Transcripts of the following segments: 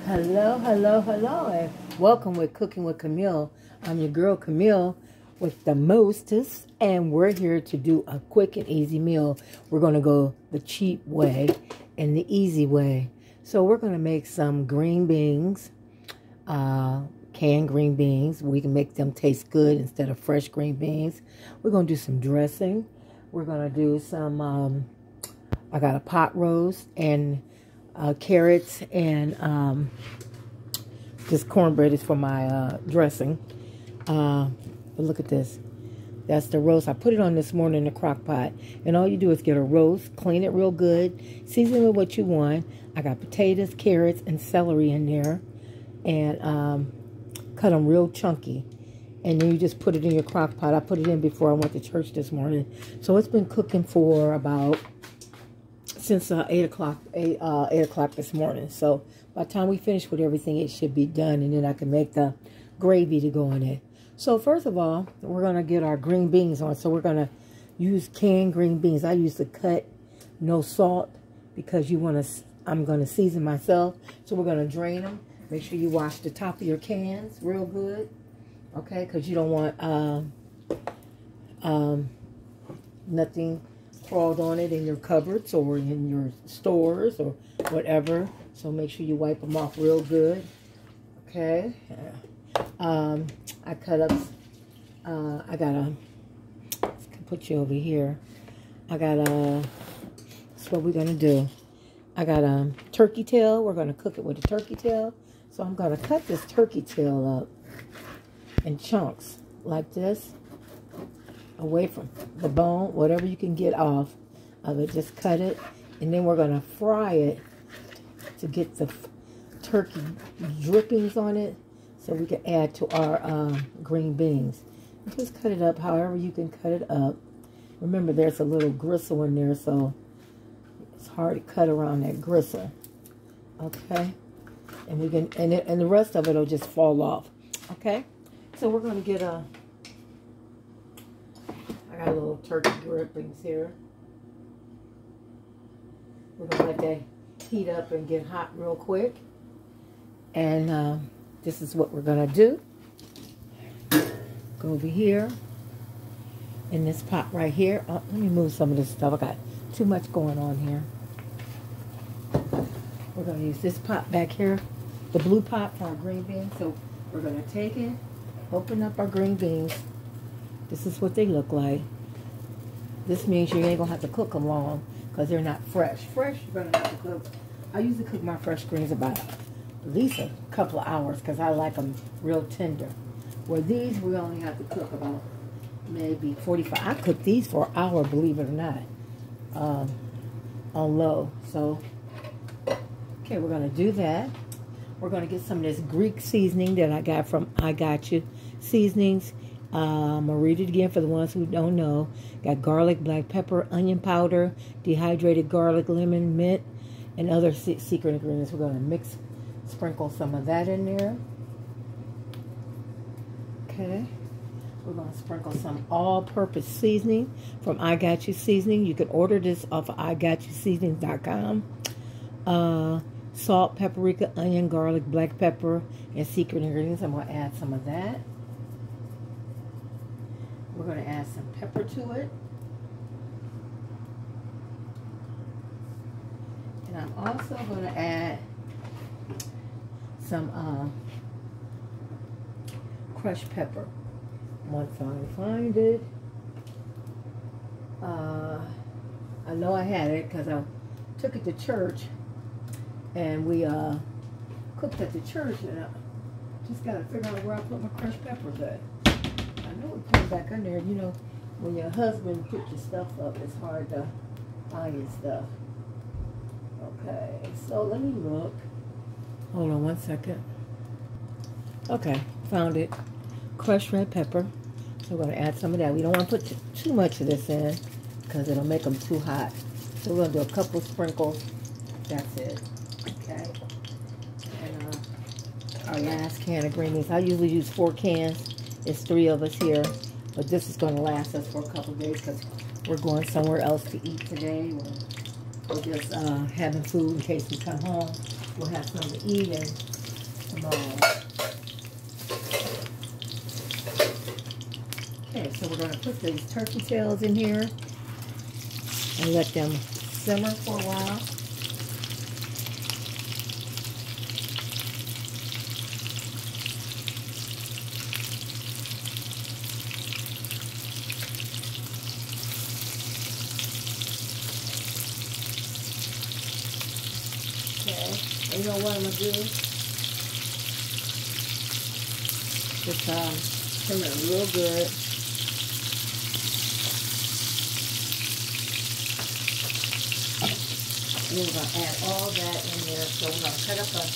Hello, hello, hello, and welcome with Cooking with Camille. I'm your girl Camille with the mostest, and we're here to do a quick and easy meal. We're going to go the cheap way and the easy way. So we're going to make some green beans, canned green beans. We can make them taste good instead of fresh green beans. We're going to do some dressing. We're going to do some, I got a pot roast and carrots and this cornbread is for my dressing. But look at this. That's the roast. I put it on this morning in the crock pot. And all you do is get a roast, clean it real good, season it with what you want. I got potatoes, carrots, and celery in there. And cut them real chunky. And then you just put it in your crock pot. I put it in before I went to church this morning. So it's been cooking for about since 8 o'clock this morning. So by the time we finish with everything, it should be done, and then I can make the gravy to go in it. So first of all, we're going to get our green beans on. So we're going to use canned green beans. I use the cut, no salt, because I'm going to season myself. So we're going to drain them. Make sure you wash the top of your cans real good, okay, because you don't want nothing crawled on it in your cupboards or in your stores or whatever. So make sure you wipe them off real good. Okay. I cut up, I got a, put you over here. I got that's what we're going to do. I got a turkey tail. We're going to cook it with a turkey tail. So I'm going to cut this turkey tail up in chunks like this, away from the bone, whatever you can get off of it, just cut it, and then we're going to fry it to get the turkey drippings on it so we can add to our green beans. Just cut it up however you can cut it up. Remember, there's a little gristle in there, so it's hard to cut around that gristle. Okay, and we can, and the rest of it will just fall off. Okay, so we're going to get a, I got a little turkey drippings here. We're going to let that heat up and get hot real quick. And this is what we're going to do. Go over here in this pot right here. Oh, let me move some of this stuff. I got too much going on here. We're going to use this pot back here, the blue pot, for our green beans. So we're going to take it, open up our green beans. This is what they look like. This means you ain't going to have to cook them long because they're not fresh. Fresh, you're going to have to cook. I usually cook my fresh greens about at least a couple of hours because I like them real tender. Where these, we only have to cook about maybe 45. I cook these for an hour, believe it or not, on low. So, okay, we're going to do that. We're going to get some of this Greek seasoning that I got from I Got You Seasonings. I'm going to read it again for the ones who don't know. Got garlic, black pepper, onion powder, dehydrated garlic, lemon, mint, and other secret ingredients. We're going to sprinkle some of that in there. Okay. We're going to sprinkle some all-purpose seasoning from I Got You Seasoning. You can order this off of IGotYouSeasonings.com. Salt, paprika, onion, garlic, black pepper, and secret ingredients. I'm going to add some of that. We're going to add some pepper to it. And I'm also going to add some crushed pepper. Once I find it. I know I had it because I took it to church. And we cooked at the church. And I just got to figure out where I put my crushed peppers at. I know it put back in there. You know, when your husband put your stuff up, it's hard to find your stuff. Okay, so let me look. Hold on one second. Okay, found it. Crushed red pepper. So we're going to add some of that. We don't want to put too much of this in because it'll make them too hot. So we're going to do a couple sprinkles. That's it. Okay. And our last can of green beans. I usually use 4 cans. It's 3 of us here, but this is going to last us for a couple of days because we're going somewhere else to eat today. We're just having food in case we come home. We'll have something to eat, and small. Okay, so we're going to put these turkey tails in here and let them simmer for a while. Okay, and you know what I'm going to do? Just simmer it real good. And then we're going to add all that in there. So we're going to cut up an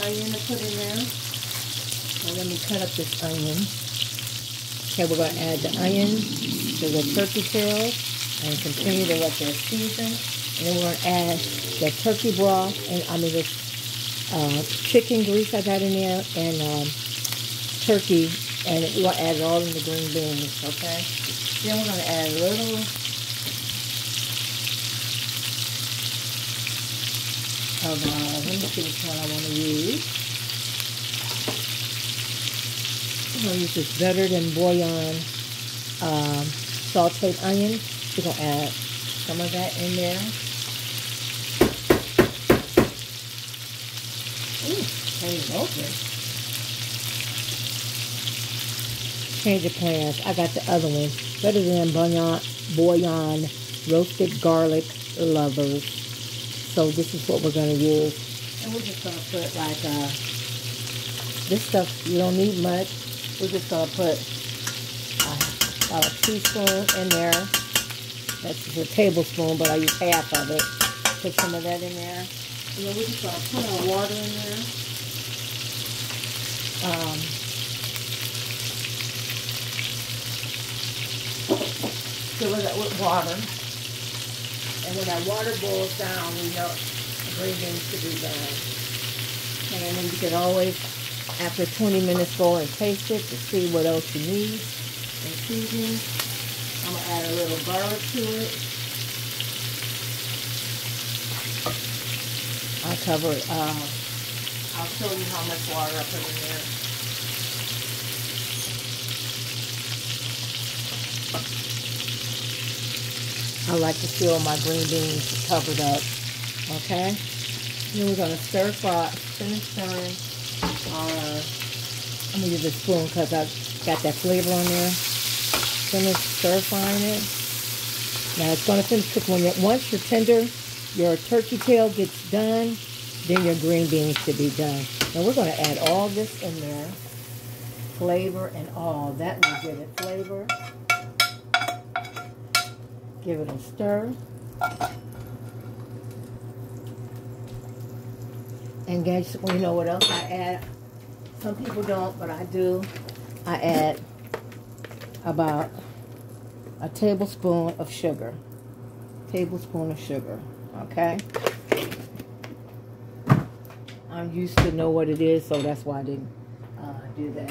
onion to put in there. So let me cut up this onion. Okay, we're going to add the onion to the turkey tails and continue to let that season. And then we're going to add the turkey broth, and the chicken grease I got in there, and turkey, and we're going to add it all in the green beans, okay? Then we're going to add a little of, let me see which one I want to use. I'm going to use this better than bouillon sauteed onion. We're going to add some of that in there. Ooh, it's open. Change of plans. I got the other one. Better than bouillon roasted garlic lovers. So this is what we're going to use. And we're just going to put like, this stuff, you don't need much. We're just going to put about a teaspoon in there. That's just a tablespoon, but I use half of it. Put some of that in there. And then we're just going to put our water in there. Fill it up with water. And when that water boils down, we know the green beans to be done. And then you can always, after 20 minutes, go and taste it to see what else you need in seasoning. I'm going to add a little garlic to it. I'll cover it. I'll show you how much water I put in there. I like to feel my green beans covered up. Okay? Then we're going to stir fry, finish stirring. I'm going to use a spoon because I've got that flavor on there. Finish stir frying it. Now it's going to finish cooking. Once you're tender, your turkey tail gets done, then your green beans should be done. Now we're going to add all this in there. Flavor and all. That will give it flavor. Give it a stir. And guys, well, you know what else I add? Some people don't, but I do. I add about a tablespoon of sugar. Tablespoon of sugar, okay? I'm used to know what it is, so that's why I didn't do that,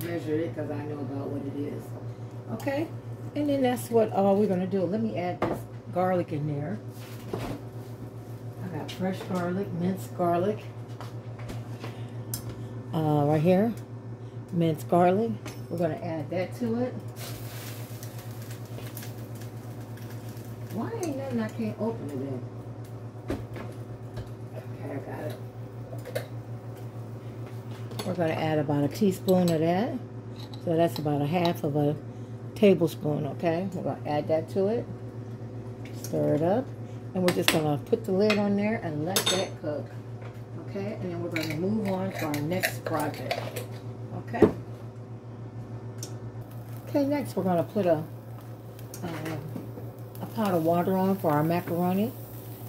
measure it, because I know about what it is. Okay? And then that's what all we're going to do. Let me add this garlic in there. I got fresh garlic, minced garlic. Right here. Minced garlic. We're going to add that to it. Why ain't nothing I can't open it in? Okay, I got it. We're going to add about a teaspoon of that. So that's about a half of a tablespoon, okay? We're going to add that to it. Stir it up. And we're just going to put the lid on there and let that cook. Okay? And then we're going to move on to our next project. Okay? Okay, next we're going to put a pot of water on for our macaroni.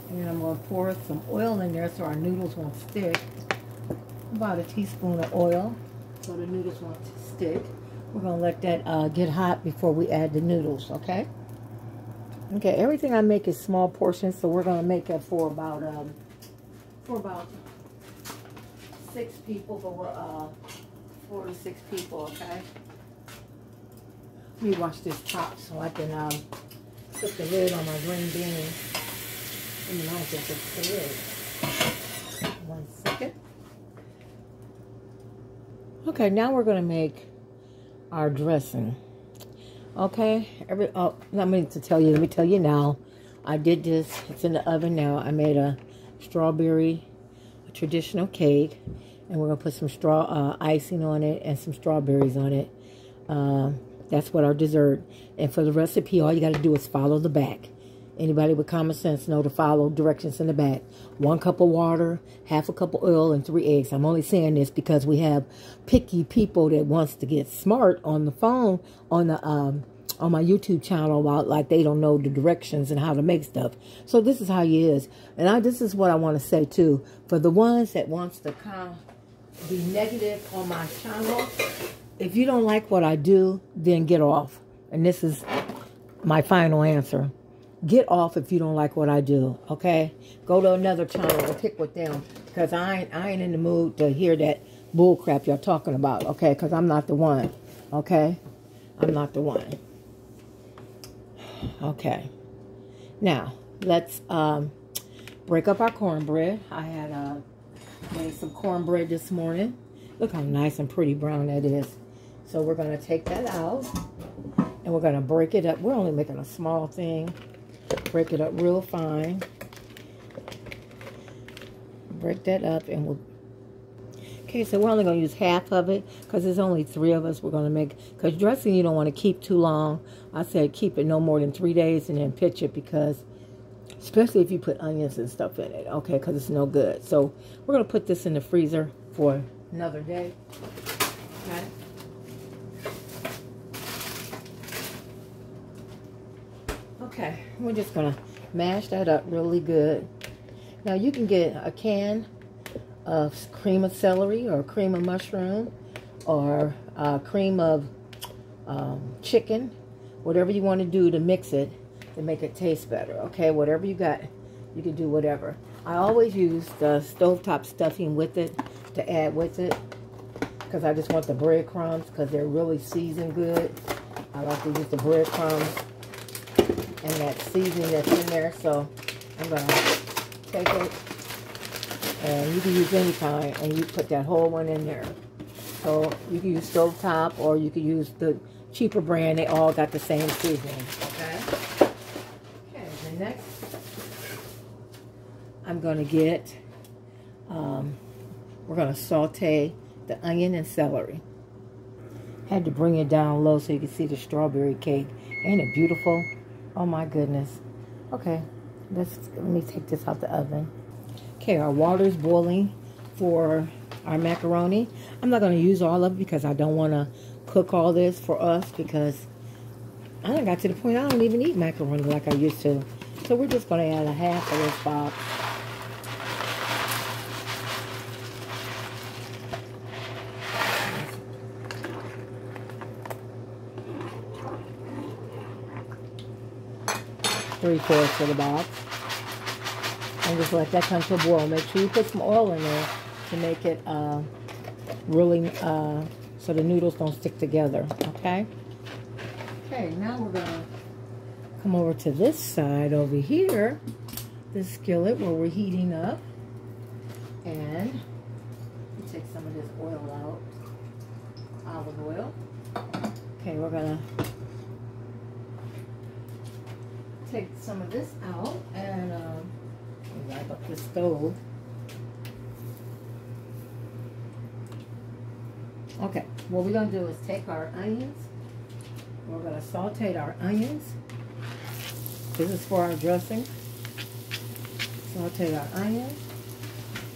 And then I'm going to pour some oil in there so our noodles won't stick. About a teaspoon of oil so the noodles won't stick. We're going to let that get hot before we add the noodles, okay? Okay, everything I make is small portions, so we're going to make it for about 6 people, but we're 4 to 6 people, okay? Let me wash this top so I can put the lid on my green beans. I don't think it's the lid. 1 second. Okay, now we're going to make our dressing. Okay, let me tell you now. I did this. It's in the oven now. I made a traditional cake, and we're gonna put some icing on it and some strawberries on it. That's what our dessert. And for the recipe, all you got to do is follow the back. Anybody with common sense know to follow directions in the back. 1 cup of water, half a cup of oil, and 3 eggs. I'm only saying this because we have picky people that wants to get smart on the phone, on my YouTube channel about like they don't know the directions and how to make stuff. So this is how he is. And this is what I want to say too. For the ones that wants to be negative on my channel, if you don't like what I do, then get off. And this is my final answer. Get off if you don't like what I do, okay? Go to another channel and pick with them, because I ain't in the mood to hear that bull crap y'all talking about, okay? Because I'm not the one, okay? I'm not the one. Okay. Now, let's break up our cornbread. I had made some cornbread this morning. Look how nice and pretty brown that is. So we're going to take that out, and we're going to break it up. We're only making a small thing. Break it up real fine. Break that up, and we'll... Okay, so we're only going to use half of it because there's only 3 of us we're going to make. Because dressing you don't want to keep too long. I said keep it no more than 3 days and then pitch it, because especially if you put onions and stuff in it, okay, because it's no good. So we're going to put this in the freezer for another day. Okay. Okay, we're just going to mash that up really good. Now you can get a can of cream of celery or cream of mushroom or cream of chicken, whatever you want to do to mix it to make it taste better. Okay, whatever you got, you can do whatever. I always use the stovetop stuffing with it to add with it, because I just want the breadcrumbs, because they're really seasoned good. I like to use the breadcrumbs and that seasoning that's in there. So I'm going to take it, and you can use any kind, and you put that whole one in there. So you can use stovetop, or you can use the cheaper brand. They all got the same seasoning. Okay. Okay. The next, I'm going to get. We're going to saute the onion and celery. Had to bring it down low so you can see the strawberry cake. Ain't it beautiful? Oh my goodness. Okay, let me take this out the oven. Okay, our water's boiling for our macaroni. I'm not going to use all of it because I don't want to cook all this for us, because I done got to the point I don't even eat macaroni like I used to. So we're just going to add a half of this box. Three-fourths of the box. And just let that come to a boil. Make sure you put some oil in there to make it really, so the noodles don't stick together, okay? Okay, now we're going to come over to this side over here, this skillet where we're heating up. And take some of this oil out, olive oil. Okay, we're going to take some of this out and wipe up the stove. Okay, what we're going to do is take our onions. We're going to saute our onions. This is for our dressing. Saute our onions.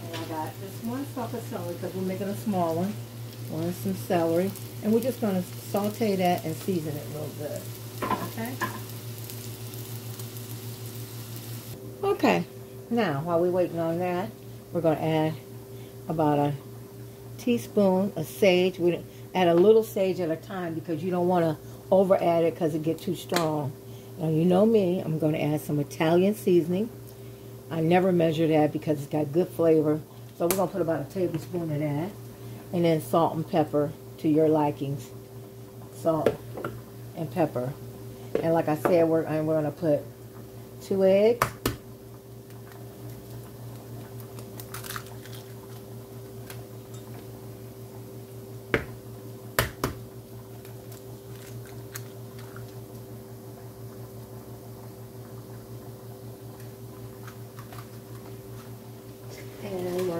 And I got just 1 stalk of celery because we're making a small one. Want some celery. And we're just going to saute that and season it real good. Okay? Okay, now while we're waiting on that, we're going to add about a teaspoon of sage. We add a little sage at a time because you don't want to over add it because it gets too strong. Now you know me, I'm going to add some Italian seasoning. I never measure that because it's got good flavor. So we're going to put about a tablespoon of that. And then salt and pepper to your likings. Salt and pepper. And like I said, we're going to put 2 eggs.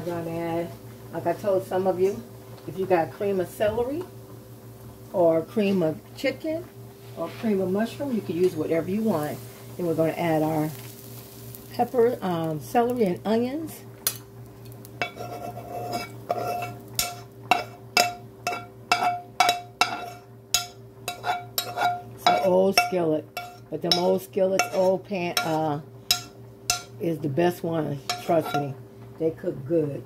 going to add, like I told some of you, if you got cream of celery or cream of chicken or cream of mushroom, you can use whatever you want. Then we're going to add our pepper, celery, and onions. It's an old skillet, but them old skillets, old pan, is the best one. Trust me, they cook good.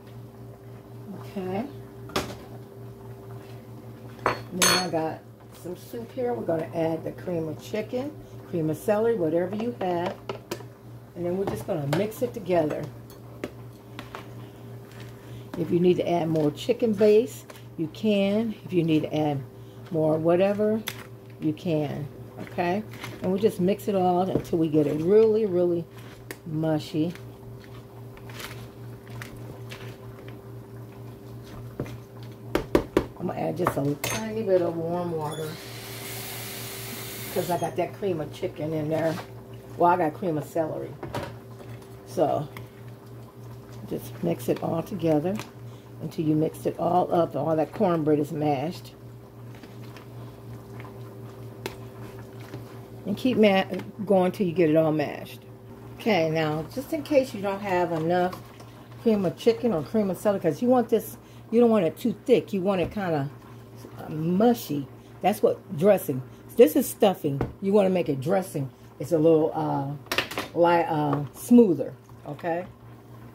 Okay. And then I got some soup here. We're going to add the cream of chicken, cream of celery, whatever you have. And then we're just going to mix it together. If you need to add more chicken base, you can. If you need to add more whatever, you can. Okay? And we'll just mix it all until we get it really, really mushy. I'm going to add just a tiny bit of warm water because I got that cream of chicken in there. Well, I got cream of celery. So, just mix it all together until you mix it all up. All that cornbread is mashed. And keep going till you get it all mashed. Okay, now, just in case you don't have enough cream of chicken or cream of celery, because you want this, you don't want it too thick. You want it kind of mushy. That's what dressing. This is stuffing. You want to make it dressing. It's a little smoother. Okay,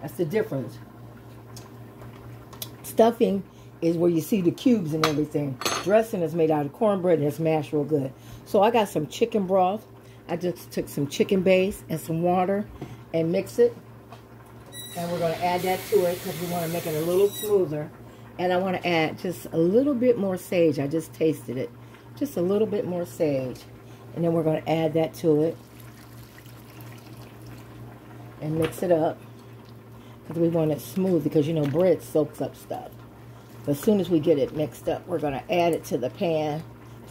that's the difference. Stuffing is where you see the cubes and everything. Dressing is made out of cornbread and it's mashed real good. So I got some chicken broth. I just took some chicken base and some water and mix it. And we're going to add that to it because we want to make it a little smoother. And I want to add just a little bit more sage. I just tasted it. Just a little bit more sage. And then we're going to add that to it. And mix it up. Because we want it smooth. Because, you know, bread soaks up stuff. But as soon as we get it mixed up, we're going to add it to the pan.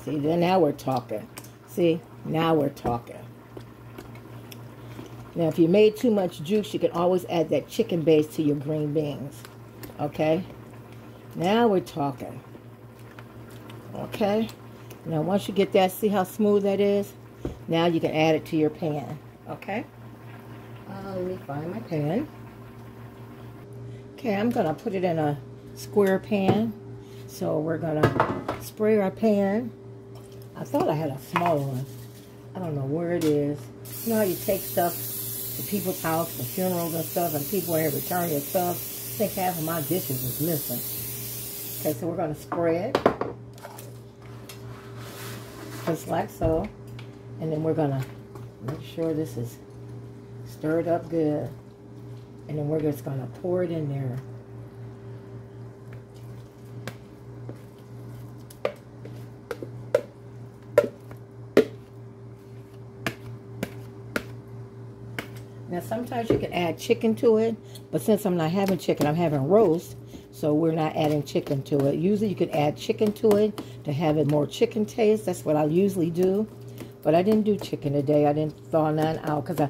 See, then now we're talking. See, now we're talking. Now, if you made too much juice, you can always add that chicken base to your green beans. Okay? Now we're talking. Okay? Now, once you get that, see how smooth that is? Now you can add it to your pan. Okay? Let me find my pan. Okay, I'm going to put it in a square pan. So we're going to spray our pan. I thought I had a smaller one. I don't know where it is. You know how you take stuff to people's house for funerals and stuff, and people ain't return your stuff? I think half of my dishes is missing. Okay, so we're going to spread. Just like so. And then we're going to make sure this is stirred up good. And then we're just going to pour it in there. Now, sometimes you can add chicken to it, but since I'm not having chicken, I'm having roast, so we're not adding chicken to it. Usually, you can add chicken to it to have it more chicken taste. That's what I usually do, but I didn't do chicken today. I didn't thaw none out because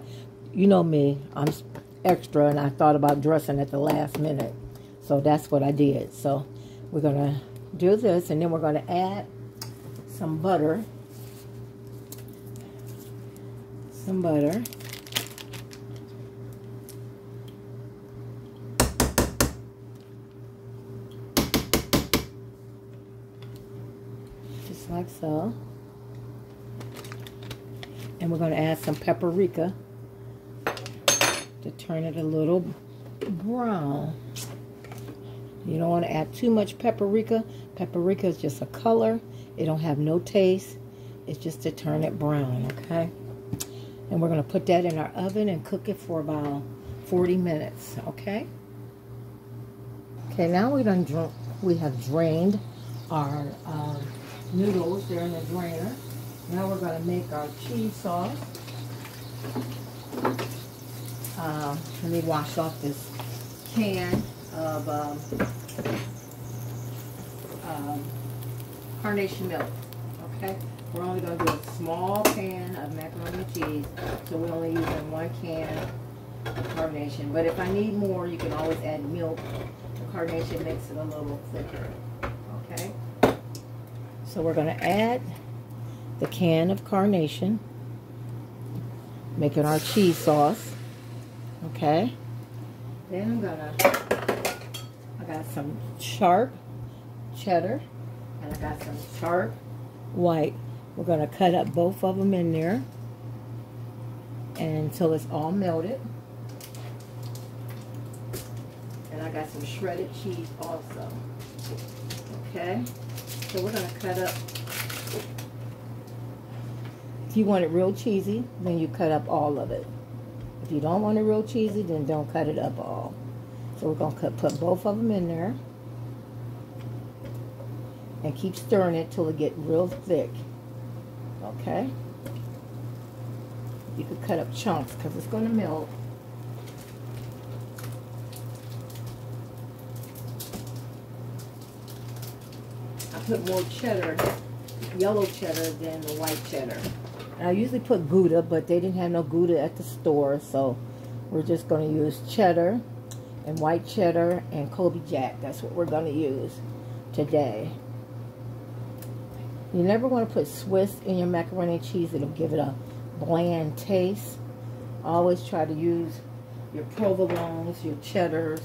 you know me, I'm extra, and I thought about dressing at the last minute, so that's what I did. So we're gonna do this, and then we're gonna add some butter. Some butter. Like so. And we're going to add some paprika to turn it a little brown. You don't want to add too much paprika. Paprika is just a color. It don't have no taste. It's just to turn it brown, okay? And we're going to put that in our oven and cook it for about 40 minutes, okay? Okay, now we have drained our noodles. They're in the drainer. Now we're going to make our cheese sauce. Let me wash off this can of carnation milk. Okay, we're only going to do a small pan of macaroni and cheese, so we're only using one can carnation. But if I need more, you can always add milk. The carnation makes it a little thicker. Okay? So we're going to add the can of carnation, making our cheese sauce. Okay? Then I got some sharp cheddar, and I got some sharp white. We're going to cut up both of them in there until it's all melted. And I got some shredded cheese also. Okay? So we're going to cut up. If you want it real cheesy, then you cut up all of it. If you don't want it real cheesy, then don't cut it up all. So we're going to put both of them in there. And keep stirring it till it gets real thick. Okay? You could cut up chunks because it's going to melt. I put more cheddar, yellow cheddar, than the white cheddar. And I usually put Gouda, but they didn't have no Gouda at the store, so we're just going to use cheddar and white cheddar and Colby Jack. That's what we're going to use today. You never want to put Swiss in your macaroni and cheese. It'll give it a bland taste. Always try to use your provolones, your cheddars.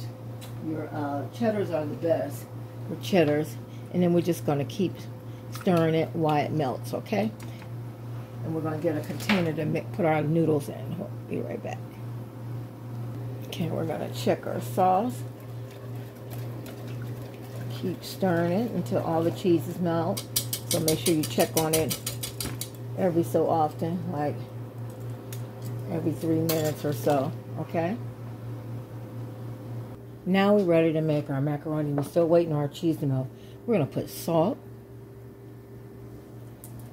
Your cheddars are the best. Your cheddars. And then we're just going to keep stirring it while it melts, okay? And we're going to get a container to put our noodles in. We'll be right back. Okay, we're going to check our sauce. Keep stirring it until all the cheeses melt. So make sure you check on it every so often, like every 3 minutes or so, okay? Now we're ready to make our macaroni. We're still waiting on our cheese to melt. We're going to put salt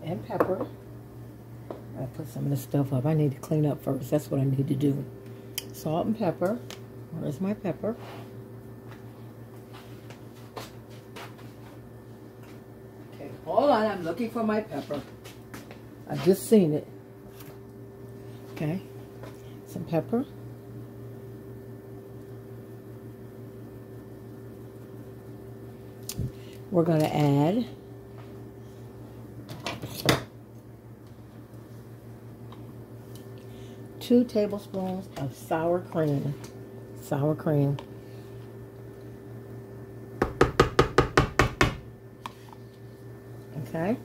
and pepper. I put some of this stuff up. I need to clean up first. That's what I need to do. Salt and pepper. Where's my pepper? Okay, hold on. I'm looking for my pepper. I've just seen it. Okay, some pepper. We're going to add two tablespoons of sour cream. Sour cream. Okay.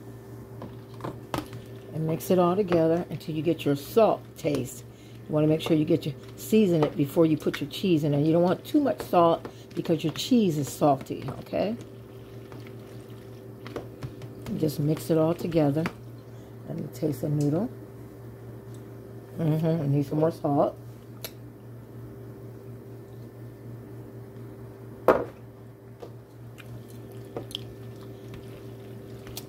And mix it all together until you get your salt taste. You want to make sure you season it before you put your cheese in it. You don't want too much salt because your cheese is salty, okay? Just mix it all together. Let me taste the noodle. I need some more salt.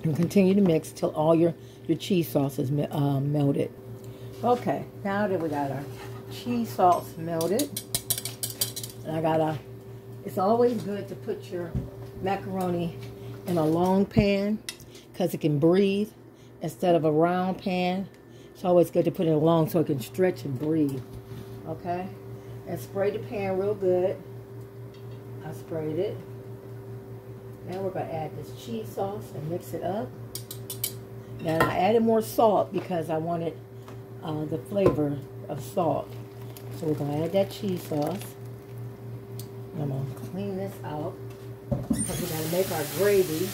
And continue to mix till all your cheese sauce is melted. Okay, now that we got our cheese sauce melted, and it's always good to put your macaroni in a long pan because it can breathe instead of a round pan. It's always good to put it in a long so it can stretch and breathe. Okay? And spray the pan real good. I sprayed it. Now we're going to add this cheese sauce and mix it up. Now I added more salt because I wanted the flavor of salt. So we're going to add that cheese sauce. And I'm going to clean this out because we're going to make our gravy.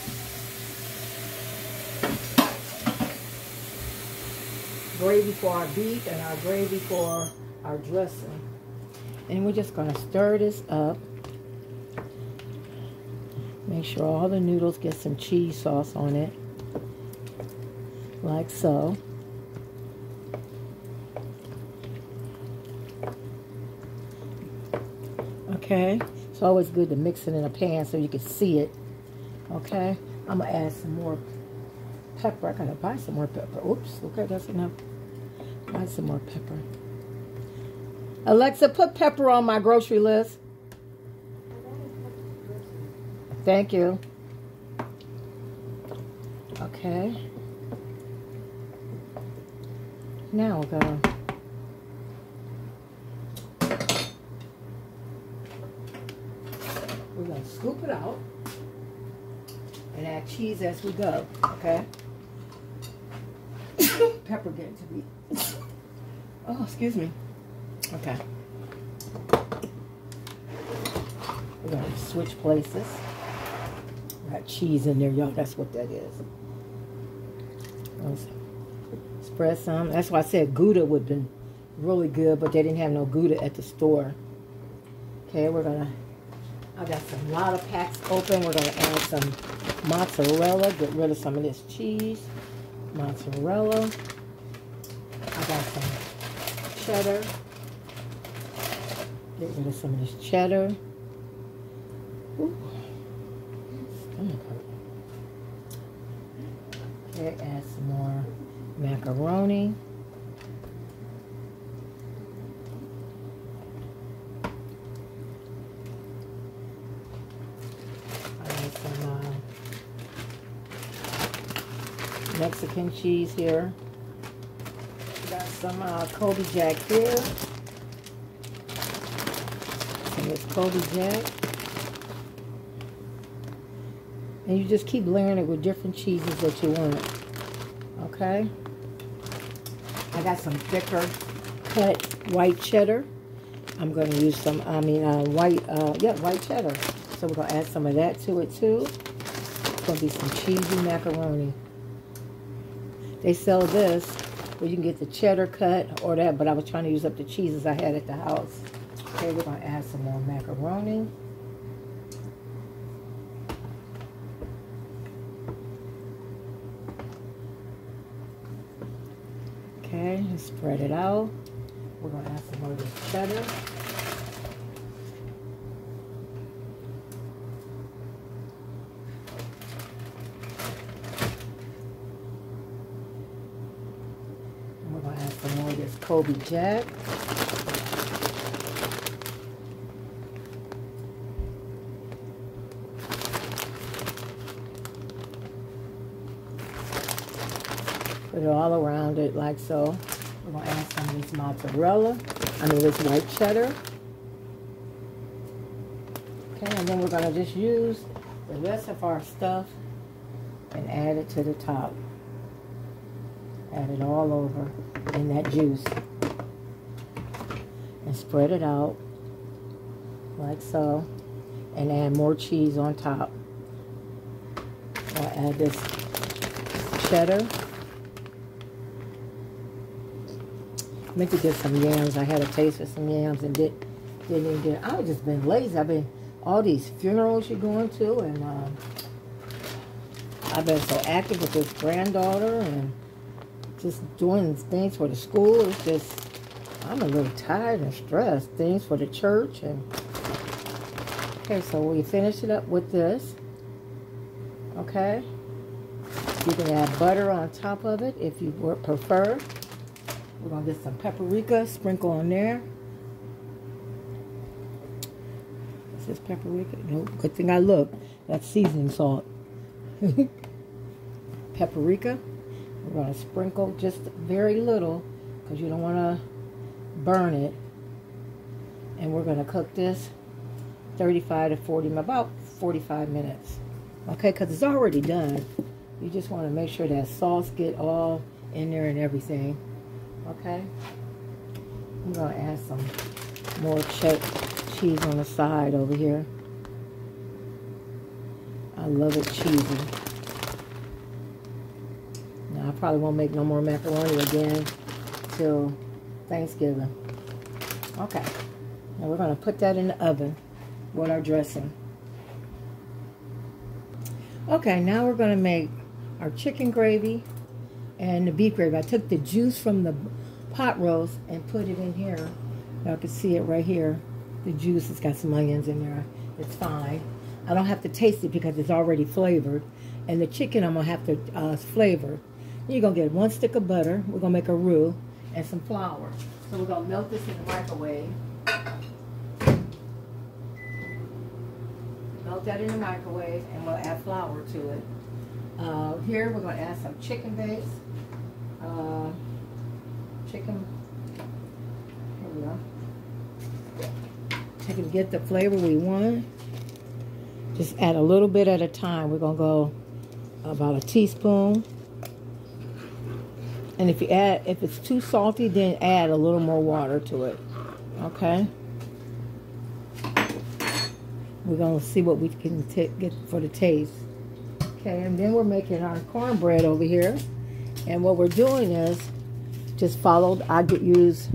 Gravy for our beef and our gravy for our dressing. And we're just going to stir this up. Make sure all the noodles get some cheese sauce on it. Like so. Okay. It's always good to mix it in a pan so you can see it. Okay. I'm going to add some more pepper. I got to buy some more pepper. Oops. Okay, that's enough. Buy some more pepper. Alexa, put pepper on my grocery list. Thank you. Okay. Now we're going to going to scoop it out and add cheese as we go, okay? Pepper getting to be... Oh, excuse me. Okay. We're going to switch places. Got cheese in there, y'all. That's what that is. Let's spread some. That's why I said Gouda would have been really good, but they didn't have no Gouda at the store. Okay, we're going to... I got some lot of packs open. We're going to add some mozzarella. Get rid of some of this cheese. Mozzarella. I got some cheddar. Get rid of some of this cheddar. Ooh. Okay, add some more macaroni. Add some Mexican cheese here. Got some Kobe Jack here. Some of this Kobe Jack. And you just keep layering it with different cheeses that you want. Okay? I got some thicker cut white cheddar. I'm going to use some, white cheddar. So we're going to add some of that to it too. It's going to be some cheesy macaroni. They sell this where you can get the cheddar cut or that, but I was trying to use up the cheeses I had at the house. Okay, we're going to add some more macaroni. Okay, spread it out. We're going to add some more of this cheddar. And we're going to add some more of this Kobe Jack. Put it all around it like so. We're going to add some of this mozzarella. This white cheddar. Okay, and then we're going to just use the rest of our stuff and add it to the top. Add it all over in that juice. And spread it out like so. And add more cheese on top. I'll add this cheddar. I meant to get some yams. I had a taste for some yams and didn't even get it. I've just been lazy. I've been all these funerals you're going to, and I've been so active with this granddaughter and just doing things for the school. It's just, I'm a little tired and stressed. Things for the church. And okay, so we finish it up with this. Okay. You can add butter on top of it if you prefer. We're going to get some paprika, sprinkle on there. Is this paprika? Nope. Good thing I looked. That's seasoning salt. Paprika. We're going to sprinkle just very little because you don't want to burn it. And we're going to cook this 35 to 40, about 45 minutes. Okay, because it's already done. You just want to make sure that sauce get all in there and everything. Okay, I'm going to add some more cheese on the side over here. I love it cheesy. Now, I probably won't make no more macaroni again till Thanksgiving. Okay, now we're going to put that in the oven with our dressing. Okay, now we're going to make our chicken gravy and the beef gravy. I took the juice from the pot roast and put it in here. Y'all can see it right here. The juice has got some onions in there. It's fine. I don't have to taste it because it's already flavored. And the chicken I'm going to have to flavor. You're going to get 1 stick of butter. We're going to make a roux and some flour. So we're going to melt this in the microwave. Melt that in the microwave and we'll add flour to it. Here we're going to add some chicken base. Chicken. Here we go. Take it to get the flavor we want. Just add a little bit at a time. We're going to go about a teaspoon. And if it's too salty, then add a little more water to it. Okay? We're going to see what we can get for the taste. Okay, and then we're making our cornbread over here. And what we're doing is just use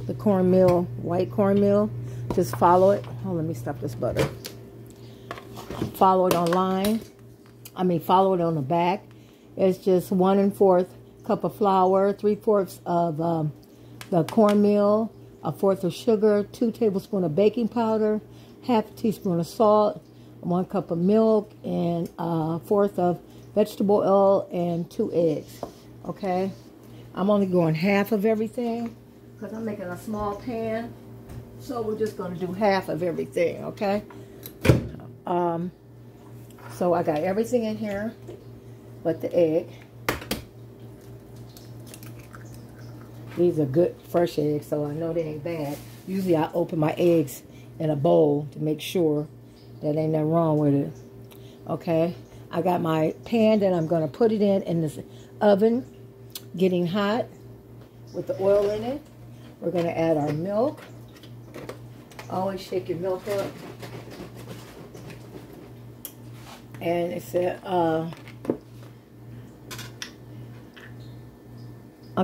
the cornmeal, white cornmeal. Just follow it. Oh, let me stop this butter. Follow it follow it on the back. It's just 1 1/4 cup of flour, 3/4 of the cornmeal, 1/4 of sugar, 2 tablespoons of baking powder, 1/2 teaspoon of salt, 1 cup of milk, and 1/4 of vegetable oil, and 2 eggs. Okay, I'm only going half of everything because I'm making a small pan, so we're just going to do half of everything. Okay. So I got everything in here but the egg. These are good fresh eggs, so I know they ain't bad. Usually I open my eggs in a bowl to make sure that ain't nothing wrong with it. Okay, I got my pan that I'm going to put it in this oven, getting hot with the oil in it. We're going to add our milk. Always shake your milk up. And it's a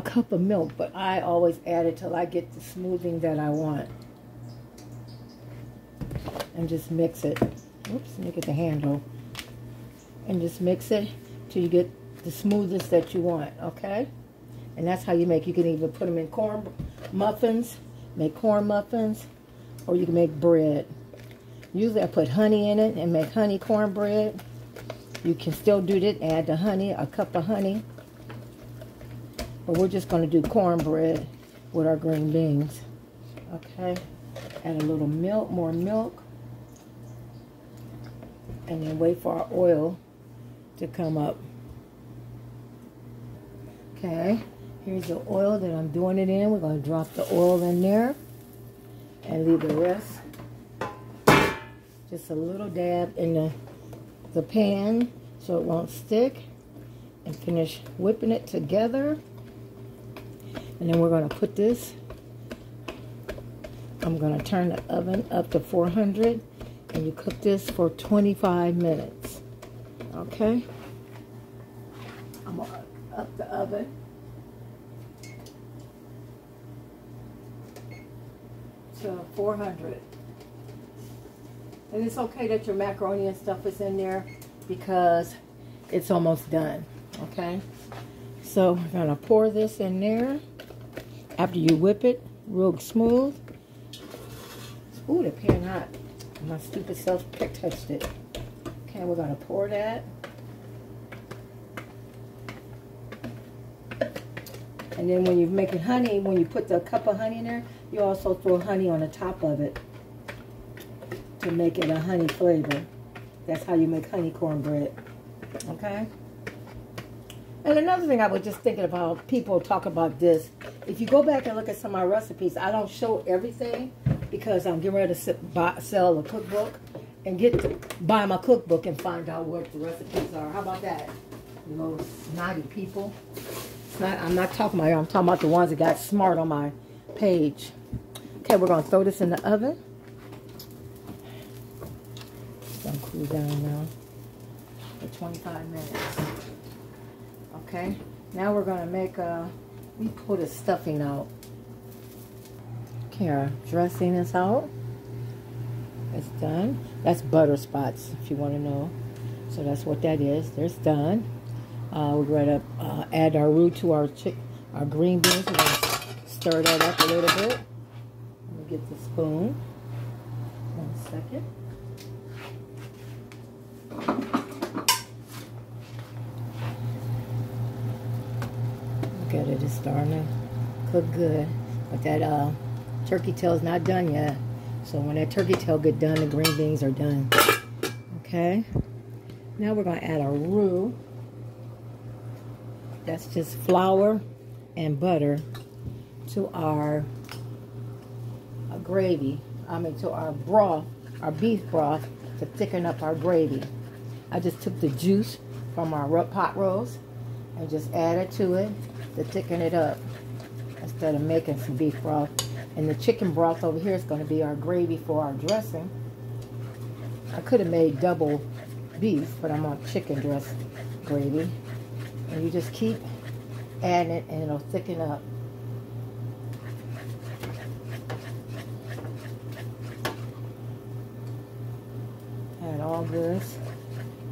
cup of milk, but I always add it till I get the smoothing that I want. And just mix it. Oops, let me get the handle. And just mix it till you get the smoothest that you want, okay? And that's how you make. You can either put them in corn muffins, make corn muffins, or you can make bread. Usually I put honey in it and make honey cornbread. You can still do that, add the honey, a cup of honey. But we're just going to do cornbread with our green beans. Okay, add a little milk, more milk. And then wait for our oil to come up. Okay, here's the oil that I'm doing it in. We're going to drop the oil in there and leave the rest. Just a little dab in the pan so it won't stick. And finish whipping it together. And then we're going to put this. I'm going to turn the oven up to 400. And you cook this for 25 minutes. Okay? I'm going to up the oven to 400. And it's okay that your macaroni and stuff is in there because it's almost done. Okay? So we're going to pour this in there after you whip it real smooth. Ooh, the pan hot. My stupid self touched it. Okay, we're going to pour that. And then when you're making honey, when you put the cup of honey in there, you also throw honey on the top of it to make it a honey flavor. That's how you make honey cornbread. Okay? And another thing I was just thinking about, people talk about this. If you go back and look at some of my recipes, I don't show everything because I'm getting ready to sell a cookbook and buy my cookbook and find out what the recipes are. How about that? You little snotty people. I'm not talking about you. I'm talking about the ones that got smart on my page. Okay, we're going to throw this in the oven. It's going to cool down now for 25 minutes. Okay, now we're going to make we pull the stuffing out. Okay, our dressing is out. It's done. That's butter spots, if you want to know. So that's what that is. There's done. We're going to add our roux to our green beans. We're going to stir that up a little bit. Let me get the spoon. 1 second. Look at it, it's starting to cook good. But that turkey tail is not done yet. So when that turkey tail get done, the green beans are done. Okay. Now we're going to add our roux. That's just flour and butter to our gravy. To our broth, our beef broth to thicken up our gravy. I just took the juice from our pot roast and just added to it to thicken it up instead of making some beef broth. And the chicken broth over here is going to be our gravy for our dressing. I could have made double beef, but I'm on chicken dress gravy. And you just keep adding it and it'll thicken up. Add all this.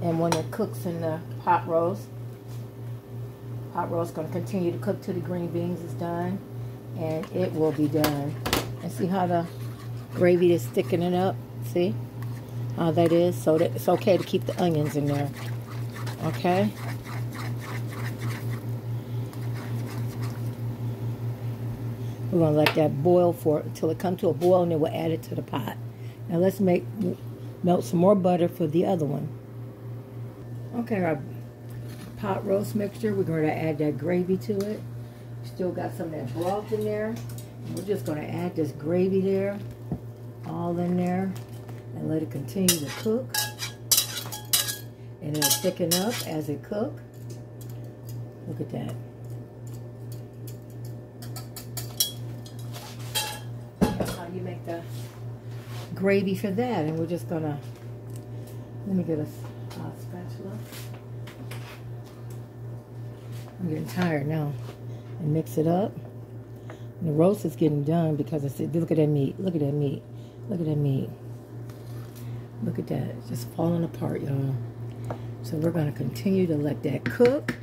And when it cooks in the pot roast is going to continue to cook till the green beans is done. And it will be done. And see how the gravy is thickening up? See how that is? So that it's okay to keep the onions in there. Okay? We're going to let that boil until it comes to a boil, and then we'll add it to the pot. Now let's melt some more butter for the other one. Okay, our pot roast mixture, we're going to add that gravy to it. Still got some of that broth in there. And we're just going to add this gravy there, all in there, and let it continue to cook. And it'll thicken up as it cooks. Look at that. That's how you make the gravy for that. And we're just going to, let me get a spatula. I'm getting tired now. And mix it up. And the roast is getting done because I said, look at that meat. Look at that meat. Look at that meat. Look at that. It's just falling apart, y'all. So we're going to continue to let that cook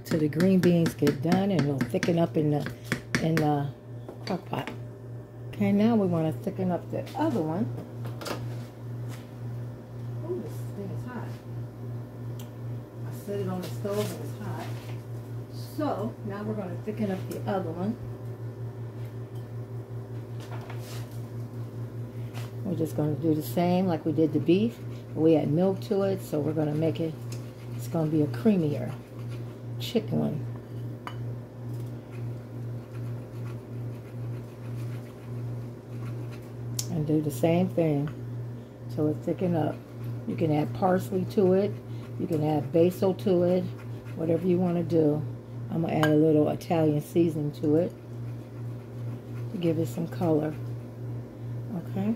till the green beans get done, and it'll thicken up in the crock pot. Okay, now we want to thicken up the other one. Oh, this thing is hot. I set it on the stove and it's hot. So, now we're going to thicken up the other one. We're just going to do the same like we did the beef. We add milk to it, so we're going to make it, it's going to be a creamier chicken one. And do the same thing till it thicken up. You can add parsley to it. You can add basil to it. Whatever you want to do. I'm going to add a little Italian seasoning to it to give it some color. Okay?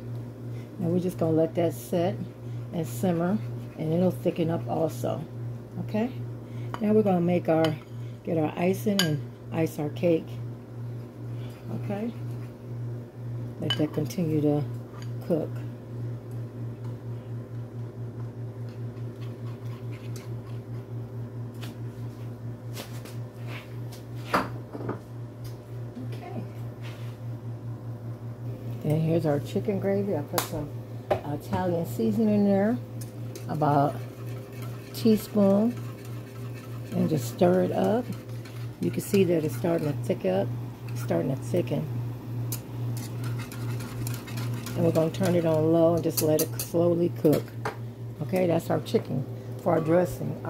Now we're just going to let that set and simmer, and it'll thicken up also. Okay? Now we're going to get our icing and ice our cake. Okay? Let that continue to cook. And here's our chicken gravy. I put some Italian seasoning in there, about a teaspoon, and just stir it up. You can see that it's starting to thicken. And we're going to turn it on low and just let it slowly cook. Okay, that's our chicken for our dressing.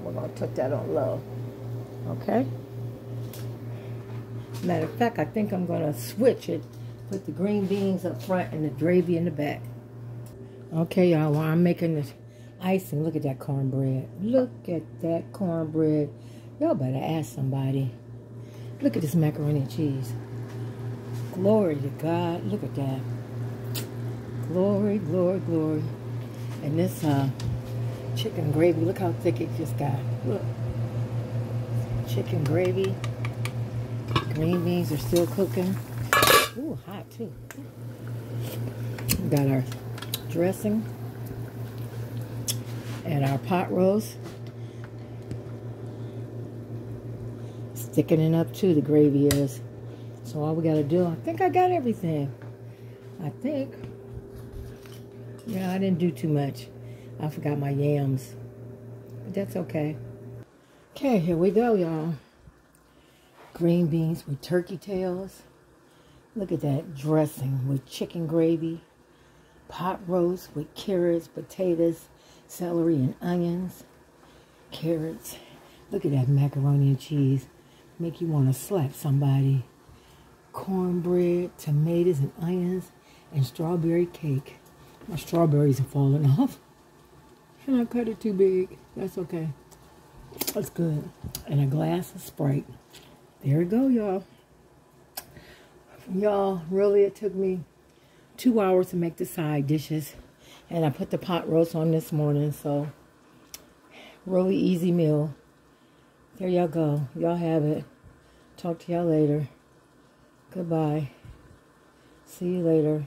We're going to put that on low. Okay? Matter of fact, I think I'm going to switch it. Put the green beans up front and the gravy in the back. Okay, y'all, while I'm making this icing, look at that cornbread. Look at that cornbread. Y'all better ask somebody. Look at this macaroni and cheese. Glory to God. Look at that. Glory, glory, glory. And this chicken gravy, look how thick it just got. Look. Chicken gravy. Green beans are still cooking. Ooh, hot too. We got our dressing and our pot roast. It's thickening up too, the gravy is. So all we got to do, I think I got everything. I think. Yeah, I didn't do too much. I forgot my yams. But that's okay. Okay, here we go, y'all. Green beans with turkey tails. Look at that dressing with chicken gravy. Pot roast with carrots, potatoes, celery, and onions. Carrots. Look at that macaroni and cheese. Make you want to slap somebody. Cornbread, tomatoes, and onions, and strawberry cake. My strawberries are falling off. And I cut it too big. That's okay. That's good. And a glass of Sprite. There we go, y'all. Y'all, really, it took me 2 hours to make the side dishes. And I put the pot roast on this morning, so really easy meal. There y'all go. Y'all have it. Talk to y'all later. Goodbye. See you later.